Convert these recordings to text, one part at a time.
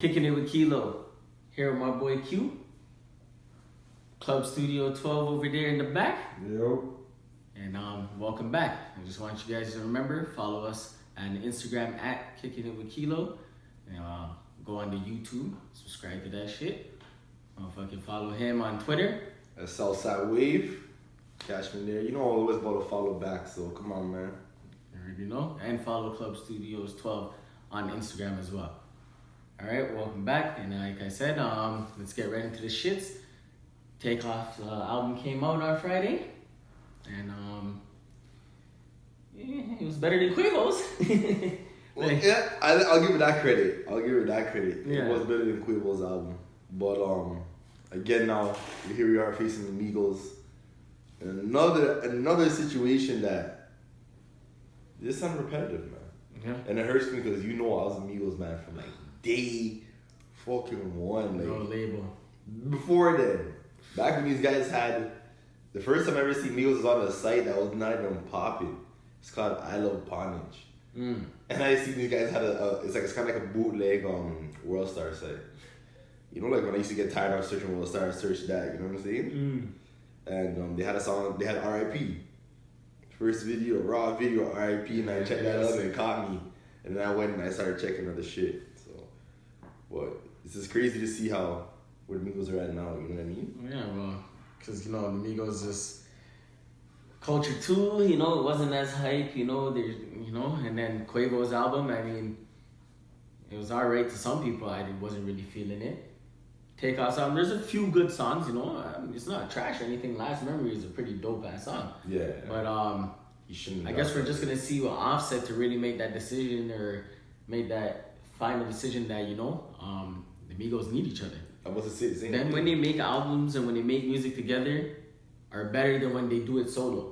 Kicking it with Kelo. Here with my boy Q. Club Studio 12 over there in the back. Yo. And welcome back. I just want you guys to remember, follow us on Instagram at Kicking It with Kelo. And go on to YouTube, subscribe to that shit. Fucking follow him on Twitter. At Southside Wave. Catch me there. You know I'm always about to follow back, so come on, man. You already know. And follow Club Studios 12 on Instagram as well. Alright, welcome back. And like I said, let's get right into the shits. Takeoff album came out on Friday. And yeah, it was better than Quavo's. Well, yeah, I'll give it that credit. Yeah. It was better than Quavo's album. But again now, here we are facing the Migos. And another situation that this sounds repetitive, man. Yeah. And it hurts me because you know I was a Migos man from like day fucking one. Like, No label. Before then, back when these guys had the first time I ever seen Migos was on a site that was not even popping. It's called I Love Ponage. And I see these guys had it's kind of like a bootleg World Star site. You know, like when I used to get tired of searching World Star, I searched that. You know what I'm saying? And they had a song. They had R.I.P. First video, raw video, R.I.P. And I checked that out and it caught me. And then I went and I started checking other shit. So, but it's just crazy to see how where the Migos are at now. You know what I mean? Yeah, well, because, you know, the Migos just Culture 2, you know, it wasn't as hype, you know, and then Quavo's album, I mean, it was alright to some people, I wasn't really feeling it. Takeoff's album, there's a few good songs, you know, it's not trash or anything. Last Memory is a pretty dope ass song. Yeah. But you shouldn't. I guess we're just gonna see what Offset to really make that decision or make that final decision that, you know, the Migos need each other. I was to say the same Then thing. when they make albums and when they make music together are better than when they do it solo.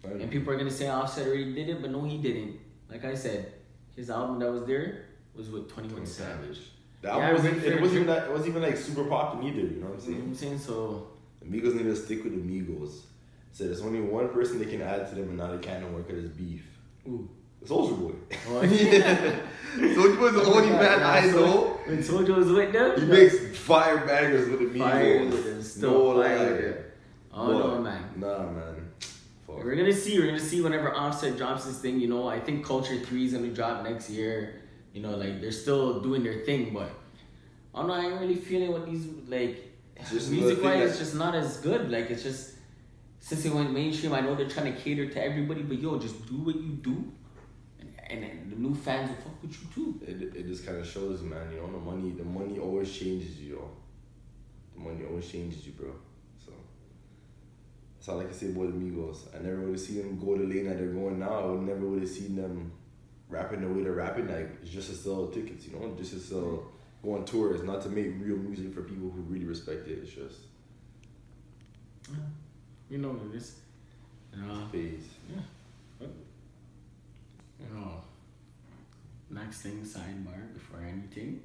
Right. And people are gonna say Offset already did it, but no, he didn't. Like I said, his album that was there was with 21 Savage. The album it wasn't even like super popping either. You know what I'm saying? You know what I'm saying? So the Migos need to stick with the Migos. So there's only one person they can add to them, and now they can't work because it's beef. Ooh. Soulja Boy. Oh, yeah. Soulja Boy's the only man I know. When Soulja was with them, He makes fire bangers with the Migos. Fire with them, still no fire lie. with them. Oh no, man. Nah, man. Fuck. We're gonna see whenever Offset drops this thing, you know. I think Culture 3 is gonna drop next year. You know, like they're still doing their thing, but I don't know, I ain't really feeling what these like music wise, it's just not as good. Like it's just since it went mainstream, I know they're trying to cater to everybody, but yo, just do what you do, and the new fans will fuck with you too. It just kind of shows, man. You know, the money always changes you, yo. The money always changes you, bro. So that's all I can say about the Migos. I never would have seen them go the lane that they're going now. I would never would have seen them rapping the way they're rapping. Like just to sell tickets, you know, just to sell. Go on tours, not to make real music for people who really respect it. It's just, you know what it is. phase. Yeah. You know. Next thing, sidebar before anything.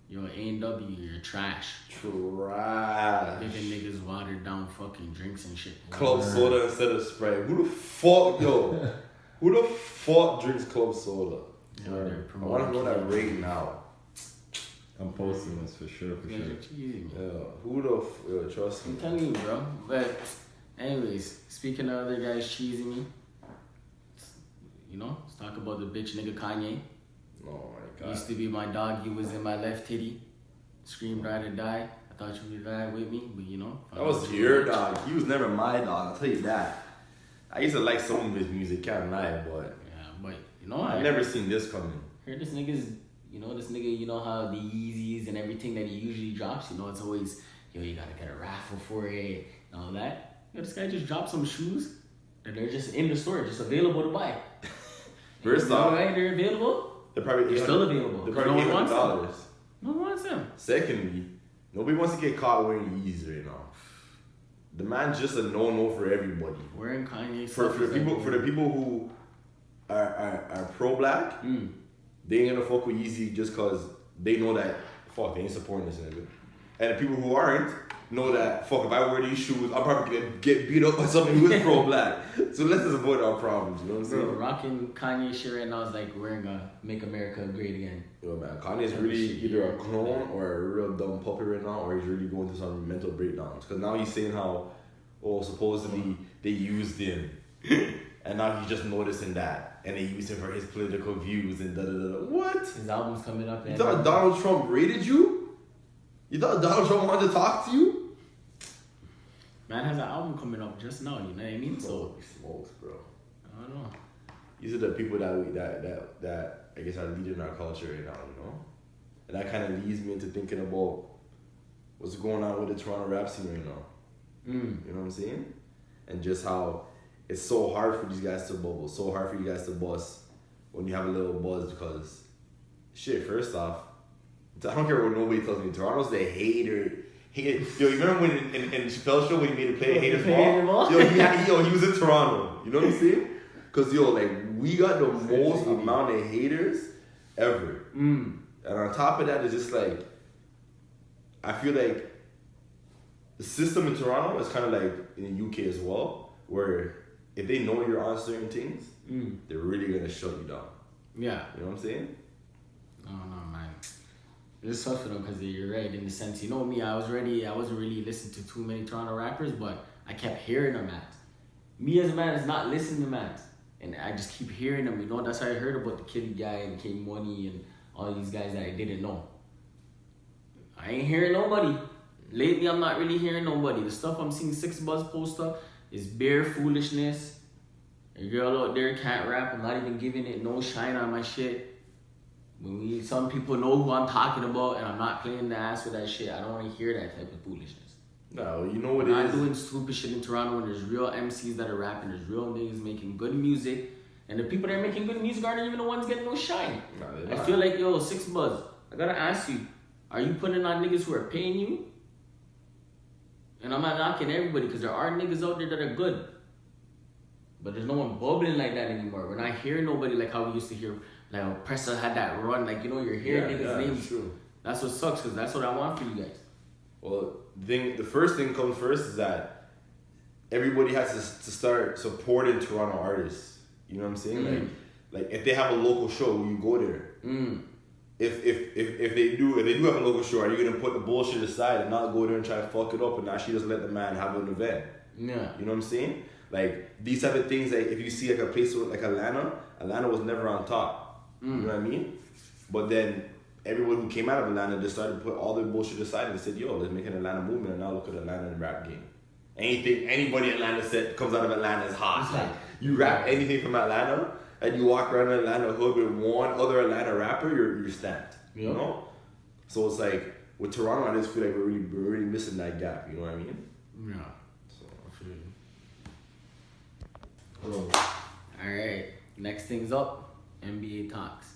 Yo, A&W, you're trash. Trash. Giving niggas watered down fucking drinks and shit. Club soda instead of Sprite. Who the fuck, yo? Who the fuck drinks club soda? Yo, they're I want to know that promoting right now. I'm posting this for sure. Yeah, Yeah, who the trust me? I'm telling you, bro. But anyways, speaking of other guys cheesing me, you know, let's talk about the bitch nigga Kanye. Oh my god. Used to be my dog. He was in my left titty. Screamed, ride or die. I thought you would ride with me, but you know. That was your dog. He was never my dog. I'll tell you that. I used to like some of his music, can't lie, but Yeah, but you know, I never seen this coming. heard this nigga's. You know, this nigga, you know how the Yeezys and everything that he usually drops, you know, it's always, yo, you gotta get a raffle for it and all that. Yo, this guy just dropped some shoes that they're just in the store, just available to buy. First off, right, they're available. they're still available. They're probably No one wants $800. No one wants them. Secondly, nobody wants to get caught wearing Yeezys right now. The man's just a no-no for everybody. Wearing Kanye For the people who are pro-black. They ain't gonna fuck with Yeezy just cause they know that fuck they ain't supporting this nigga. And the people who aren't, know that, fuck, if I wear these shoes, I'm probably gonna get beat up by somebody who is pro-black. So let's just avoid our problems, you know what I'm saying? Bro, rocking Kanye shit right now is like wearing a Make America Great Again. Yo, man, Kanye's really either a clone or a real dumb puppet right now, or he's really going through some mental breakdowns. Because now he's saying how, supposedly they used him. And now he's just noticing that. And they used him for his political views and da-da-da. What? His album's coming up. You thought Donald Trump rated you? You thought Donald Trump wanted to talk to you? Man has an album coming up just now, you know what I mean? So smokes, bro. I don't know. These are the people that I guess are leading our culture right now, you know? And that kind of leads me into thinking about what's going on with the Toronto rap scene right now. You know what I'm saying? And just how it's so hard for these guys to bubble, so hard for you guys to bust when you have a little buzz because, shit, first off, I don't care what nobody tells me, Toronto's the hater. Yo, you remember when in Chappelle's show when he made a play at Haters Ball? Yo, he was in Toronto. You know what I'm saying? Because, yo, like, we got the most amount of haters ever. And on top of that, it's just like, I feel like the system in Toronto is kind of like in the UK as well, where if they know you're on certain things, they're really going to shut you down. Yeah. You know what I'm saying? I don't know, man. It's tough for them because you're right in the sense, you know me, I wasn't really listening to too many Toronto rappers, but I kept hearing them, man. Me as a man is not listening to man. And I just keep hearing them, you know. That's how I heard about the Kitty guy and K Money and all these guys that I didn't know. I ain't hearing nobody. Lately, I'm not really hearing nobody. The stuff I'm seeing 6 Buzz post up is bare foolishness. A girl out there can't rap. I'm not even giving it no shine on my shit. Some people know who I'm talking about, and I'm not playing the ass with that shit. I don't want to hear that type of foolishness. No, you know what I'm it is? not doing stupid shit in Toronto when there's real MCs that are rapping, there's real niggas making good music, and the people that are making good music aren't even the ones getting no shine. No, I feel like, 6 Buzz, I gotta ask you, are you putting on niggas who are paying you? And I'm not knocking everybody, because there are niggas out there that are good. But there's no one bubbling like that anymore. We're not hearing nobody like how we used to hear. Like, Pressa had that run, like, you're hearing niggas' names. True. That's what sucks, because that's what I want for you guys. Well, the first thing comes first is that everybody has to start supporting Toronto artists. You know what I'm saying? Like if they have a local show, you go there. If they do have a local show, are you gonna put the bullshit aside and not go there and try to fuck it up and actually just let the man have an event? Yeah. You know what I'm saying? Like these type of things. Like if you see like a place like Atlanta was never on top. You know what I mean? But then everyone who came out of Atlanta just started to put all their bullshit aside and said, yo, let's make an Atlanta movement, and now look at Atlanta in the rap game. Anybody in Atlanta said comes out of Atlanta is hot. Like you rap anything from Atlanta and you walk around the Atlanta hood with one other Atlanta rapper, you're stamped. Yep. You know? So it's like with Toronto, I just feel like we're really missing that gap, you know what I mean? Yeah. So I feel you. Alright. Next thing's up. NBA talks.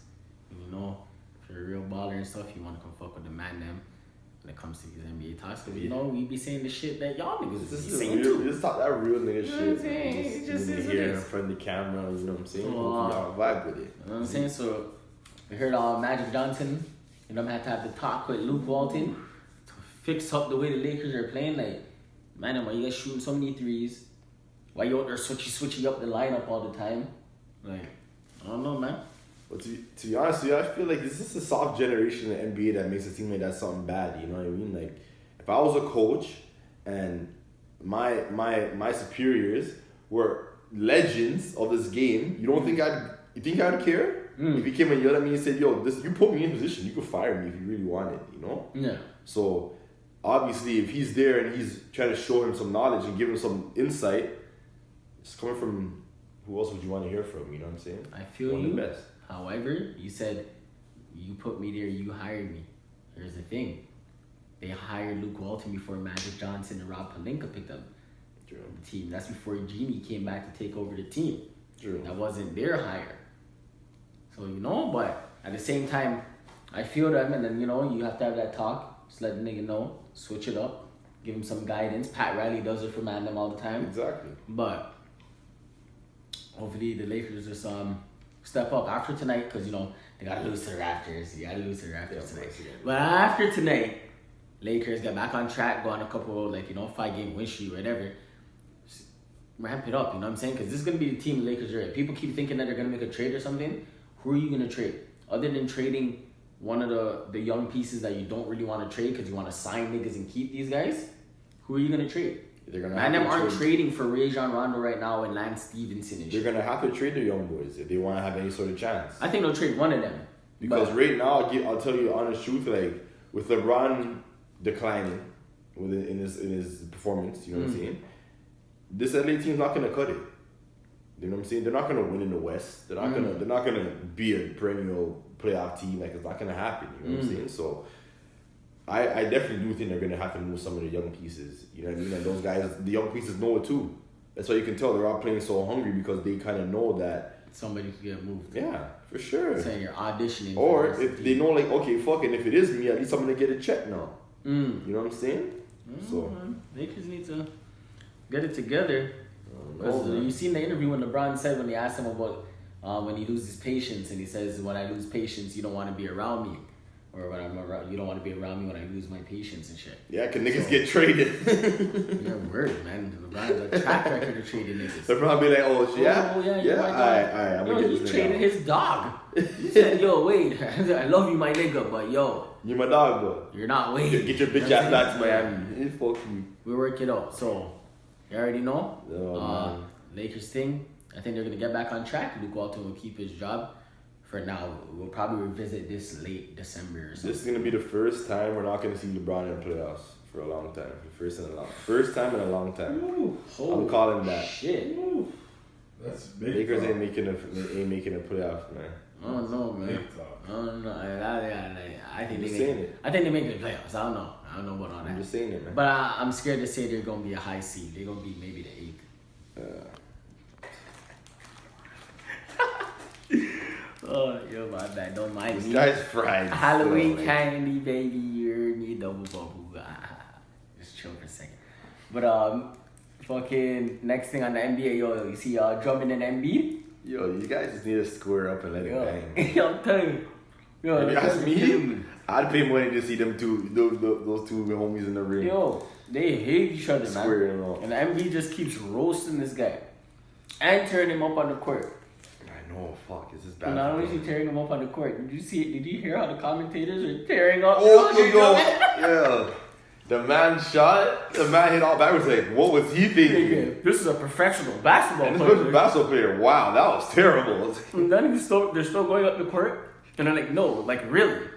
You know, if you're a real baller and stuff, you want to come fuck with the man them when it comes to these NBA talks. Because, you know, we be saying the shit that y'all niggas be saying too. Just talk that real nigga shit. Just here in front of the camera, you know what I'm saying? Y'all vibe with it. You know what I'm saying? So, we heard Magic Johnson, you know, had to have the talk with Luke Walton to fix up the way the Lakers are playing. Like, man, why you guys shooting so many threes? Why you out there switching up the lineup all the time? Like, I don't know, man. But to be honest with you, I feel like this is a soft generation in the NBA that makes it seem like that's something bad. You know what I mean? Like, if I was a coach and my superiors were legends of this game, you think I'd care? If you came and yelled at me and said, "Yo, you put me in position, you could fire me if you really wanted," you know? Yeah. So obviously, if he's there and he's trying to show him some knowledge and give him some insight, it's coming from. Who else would you want to hear from? You know what I'm saying? I feel One you. of the best. However, you said you put me there, you hired me. Here's the thing. They hired Luke Walton before Magic Johnson and Rob Pelinka picked up the team. That's before Genie came back to take over the team. True. That wasn't their hire. So, you know, but at the same time, I feel them, and then, you know, you have to have that talk. Just let the nigga know. Switch it up. Give him some guidance. Pat Riley does it for Mandem all the time. Exactly. But hopefully the Lakers just step up after tonight, because, you know, they got to lose to the Raptors. You got to lose to the Raptors tonight. But after tonight, Lakers get back on track, go on a couple, 5-game win streak, whatever. Just ramp it up, you know what I'm saying? Because this is going to be the team the Lakers are at. People keep thinking that they're going to make a trade or something. Who are you going to trade? Other than trading one of the young pieces that you don't really want to trade because you want to sign niggas and keep these guys, who are you going to trade? Them aren't trading for Rajon Rondo right now and Lance Stevenson and shit. They're going to have to trade their young boys if they want to have any sort of chance. I think they'll trade one of them. Because right now, I'll tell you the honest truth, like, with LeBron declining in his performance, you know what I'm saying? This LA team's not going to cut it. You know what I'm saying? They're not going to win in the West. They're not gonna be a perennial playoff team. Like, it's not going to happen. You know what I'm saying? So I definitely do think they're going to have to move some of the young pieces. You know what I mean? And those guys, the young pieces know it too. That's why you can tell they're all playing so hungry because they kind of know that somebody could get moved. Yeah, for sure. Saying you're auditioning. Or if they know, like, okay, fuck it, if it is me, at least I'm going to get a check now. You know what I'm saying? So they just need to get it together. You seen the interview when LeBron said when they asked him about when he loses patience, and he says, when I lose patience, you don't want to be around me. Or when I'm around, you don't want to be around me when I lose my patience and shit. Yeah, because niggas get traded. Yeah, word, man. LeBron's a track record of trading niggas. LeBron be like, oh, yeah? Yeah. Alright, I'm going to get this nigga. He traded his dog. He said, yo, wait, I love you, my nigga, but yo. You're my dog, bro. You're not waiting. Get your bitch ass back to Miami. Fuck you. We work it out. So, you already know. Lakers thing. I think they're going to get back on track. Luke Walton will keep his job. For now, we'll probably revisit this late December or something. This is going to be the first time we're not going to see LeBron in playoffs for a long time. First time in a long time. Ooh, I'm calling that. Shit. Ooh, that's big. Lakers ain't making a playoff, man. I don't know, man. I don't know. I think they make the playoffs. I don't know about all that. I'm just saying it, man. But I'm scared to say they're going to be a high seed. They're going to be maybe the 8th. Oh, yo, my bad. Don't mind me. This guy's fried. Halloween candy, baby. You're me double bubble. Just chill for a second. But fucking next thing on the NBA, yo, you see Drummond and Embid? Yo, you guys just need to square up and let it bang. Yo, I'm telling you. Yo, if you ask me, I'd pay money to see them two, those two homies in the ring. Yo, they hate each other, man. Squaring up. And Embid just keeps roasting this guy and turning him up on the court. Oh fuck, is this bad? Not only is he tearing him up on the court, did you hear how the commentators are tearing up? Yeah. The man hit all backwards. Like, what was he thinking? This is a professional basketball player. Wow, that was terrible. And then they're still going up the court, and they're like, no, like really?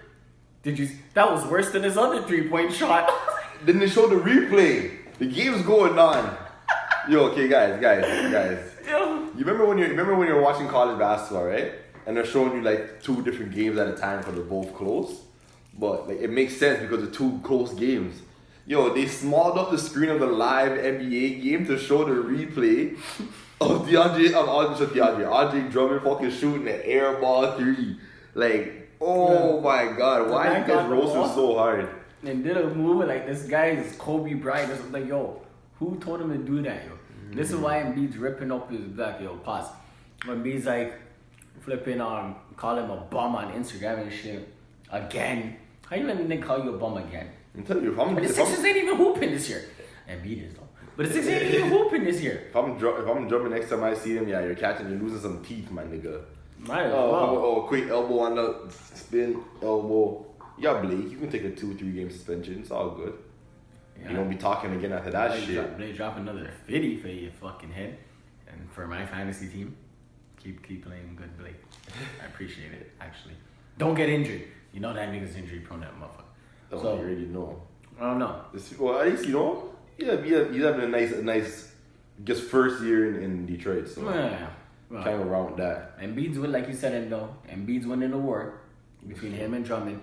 That was worse than his other 3-point shot. Then they showed the replay. The game's going on. Yo, okay, guys. Yeah. You remember when you're watching college basketball, right? And they're showing you like 2 different games at a time because they're both close. But like it makes sense because they're 2 close games. Yo, they smalled up the screen of the live NBA game to show the replay of Andre Drummond fucking shooting an air ball 3. Like, oh my god, why are you guys roasting so hard? And did a move like this guy is Kobe Bryant. It's like, yo, who told him to do that, yo? This is why Embiid's ripping up his back, yo, pause. When Embiid's like flipping on, call him a bum on Instagram and shit. Again. How you let me call you a bum again? I'm telling you, the Sixers ain't even hooping this year. Embiid is though. But the Sixers ain't even hooping this year. If I'm drumming next time I see him, yeah, you're losing some teeth, my nigga. Right. Quick elbow on the spin, elbow. Yeah, Blake, you can take a 2-3 game suspension. It's all good. Yeah. You don't be talking again after that shit. They drop another 50 for your fucking head. And for my fantasy team, keep playing good, Blake. I appreciate it, actually. Don't get injured. You know that nigga's injury prone, that motherfucker. You already know. I don't know. Well, at least, you know, he's having a nice, just first year in Detroit, so can't go wrong with that. Embiid's winning, like you said, Embiid's winning the war between him and Drummond.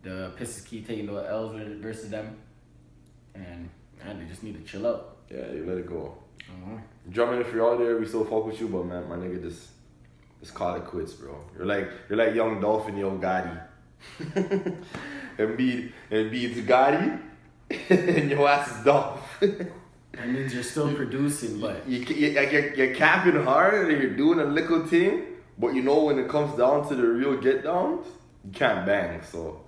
The Pistons keep taking the L's versus them. And they just need to chill out. Yeah, you let it go. Drummond, if you're out there, we still fuck with you, but man, my nigga, just call it quits, bro. You're like young Dolphin, yo Gotti. Embiid's Gotti, and your ass is Dolph. That means you're still producing, but you're capping hard and you're doing a little thing, but you know when it comes down to the real get downs, you can't bang. So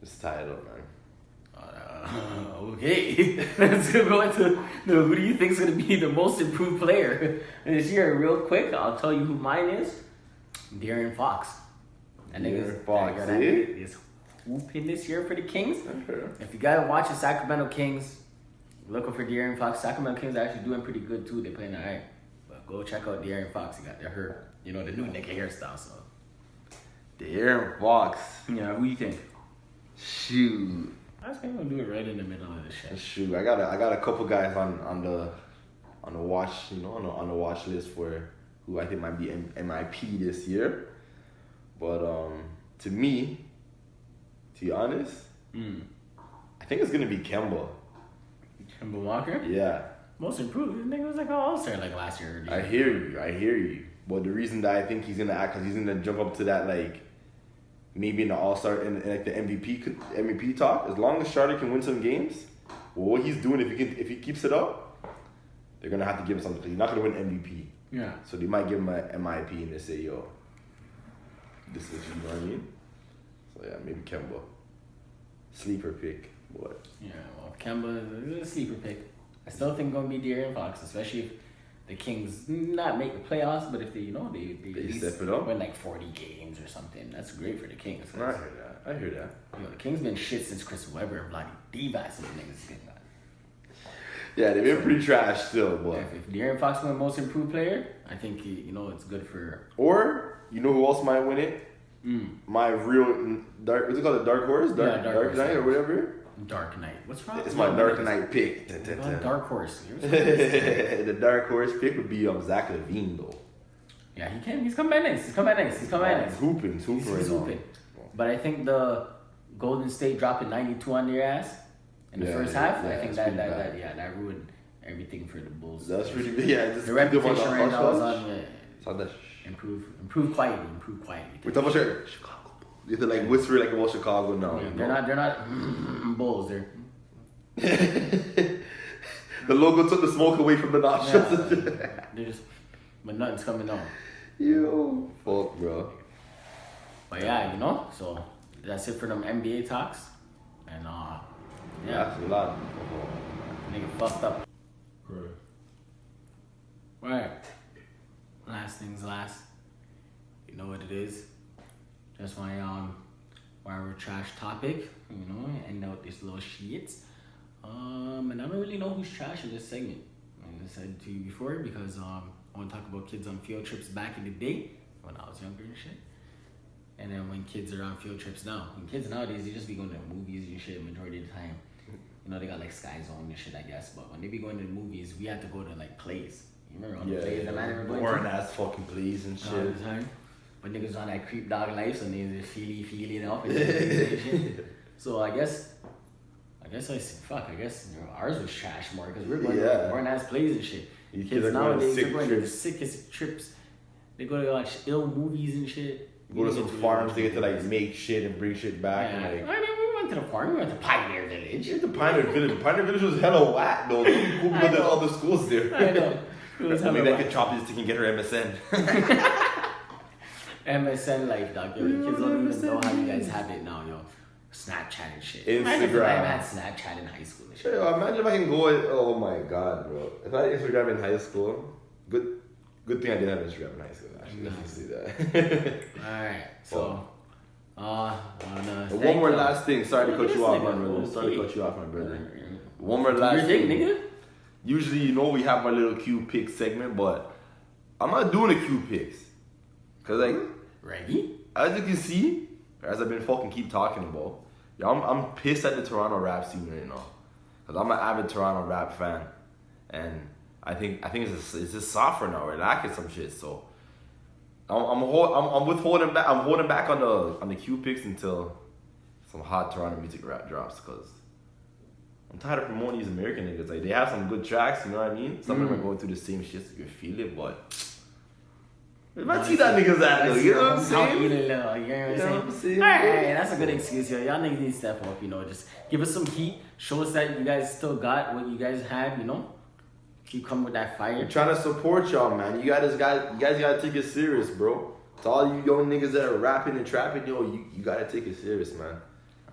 just tie it up, man. Okay, let's go into who do you think is going to be the most improved player this year? Real quick, I'll tell you who mine is. De'Aaron Fox. De'Aaron Fox, that nigga is whooping this year for the Kings. If you gotta watch the Sacramento Kings, looking for De'Aaron Fox. Sacramento Kings are actually doing pretty good too. They're playing alright. But go check out De'Aaron Fox. He got their hair, the new nigga hairstyle. So De'Aaron Fox. yeah, who you think? Shoot. I was gonna do it right in the middle of the shit. Shoot, I got a couple guys on the watch, on the watch list for who I think might be MIP this year. But to me, to be honest, I think it's gonna be Kemba. Kemba Walker? Yeah. Most improved. The nigga was like an all-star like last year. I hear you. But the reason that I think he's gonna act, because he's gonna jump up to that, like, maybe in the All-Star and like the MVP talk. As long as Charlotte can win some games, well, what he's doing, if he keeps it up, they're gonna have to give him something. He's not gonna win MVP. Yeah. So they might give him a MIP and they say, yo, this is, you know what I mean? So yeah, maybe Kemba. Sleeper pick, but yeah, well, Kemba is a sleeper pick. I still think gonna be De'Aaron Fox, especially if the Kings not make the playoffs, but if they they step it up, win like 40 games or something. That's great for the Kings. I hear that. The Kings been shit since Chris Webber and bloody Divas and the niggas getting that. Yeah, they've been pretty trash still, but if De'Aaron Fox win Most Improved Player, I think it's good for. Or you know who else might win it? My real dark. What's it called? The Dark Horse? Dark Knight or whatever. Dark Knight. What's wrong? It's my Dark Knight pick. Dark Horse. The Dark Horse pick would be Zach LaVine though. Yeah, he can. He's come back next. He's He's hooping. But I think the Golden State dropping 92 on their ass in the first half. I think that ruined everything for the Bulls. That's pretty big. Yeah, the reputation right now is on improve quietly. We're talking about Chicago. You have to like whisper like about Chicago now. Yeah, they're not Bulls. They're the logo took the smoke away from the nostrils. But nothing's coming on. Yo, fuck, bro. But yeah, so that's it for them NBA talks. And that's a lot. Nigga fucked up. Right. Right. Last things last. You know what it is. Just my our trash topic, end out this little shit. And I don't really know who's trash in this segment. Like I said to you before, because I want to talk about kids on field trips back in the day when I was younger and shit. And then when kids are on field trips now. And kids nowadays, they just be going to movies and shit majority of the time. They got like Sky Zone and shit, I guess. But when they be going to the movies, we had to go to like plays. You remember all the plays that man ever going to? Boring ass fucking plays and shit. All the time. But niggas on that creep dog life, so they just feely up and shit. So I guess ours was trash more because we're going to boring ass plays and shit. Kids nowadays they're going to the sickest trips. They go to like ill movies and shit. Go to some farms to get to like make shit and bring shit back. Yeah. And, I mean, we went to the farm. We went to Pioneer Village. Yeah, the Pioneer Village. Pioneer Village was hella whack though. Cool because there's all the schools there. I know. Maybe I could chop this to get her MSN. MSN life, dog. Yo, kids don't even know how you guys have it now, yo. Snapchat and shit. Instagram. Imagine if I had Snapchat in high school and shit. Yo, imagine if I can go. Oh my god, bro. If I had Instagram in high school, good thing I didn't have Instagram in high school. Actually, let's see that. All right, so. One more last thing. Sorry to cut you off, my brother. One more last thing. Nigga? Usually, we have our little Q pick segment, but I'm not doing a Q picks. Cause like, Reggie? As you can see, as I've been fucking keep talking about, I'm pissed at the Toronto rap scene right now. Cause I'm an avid Toronto rap fan, and I think it's just soft right now. We're lacking some shit, so I'm holding back. I'm holding back on the Q picks until some hot Toronto music rap drops. Cause I'm tired of promoting these American niggas. Like they have some good tracks, you know what I mean? Some of them are going through the same shit, so you feel it, but. If I see that niggas at though, you know what I'm saying? You know what I'm saying? Alright, that's a good excuse, yo. Y'all niggas need to step up, just give us some heat. Show us that you guys still got what you guys have, Keep coming with that fire. We're trying to support y'all, man. You guys gotta take it serious, bro. To all you young niggas that are rapping and trapping, you gotta take it serious, man.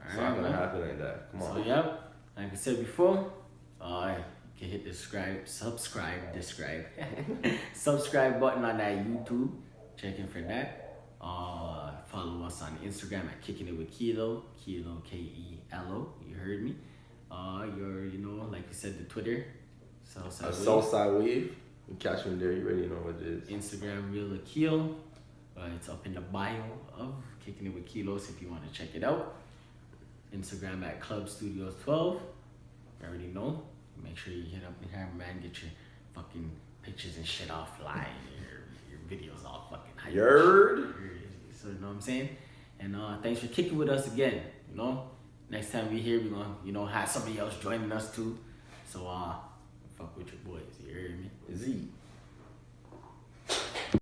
It's not gonna happen like that. Come on. So yep, like I said before, you can hit the subscribe button on that YouTube. Check in for that. Follow us on Instagram at Kicking It with Kelo, Kelo. You heard me. Like you said, the Twitter, Southside Wave. You catch me there. You already know what it is. Instagram, Real Kilo. It's up in the bio of Kicking It with Kilos if you want to check it out. Instagram at Club Studios 12. You already know. Make sure you hit up and have man, get your fucking pictures and shit offline. Your videos all fucking hype. Yerd. So you know what I'm saying? And thanks for kicking with us again. You know, next time we here, we're gonna have somebody else joining us too. So fuck with your boys. You hear me? Z.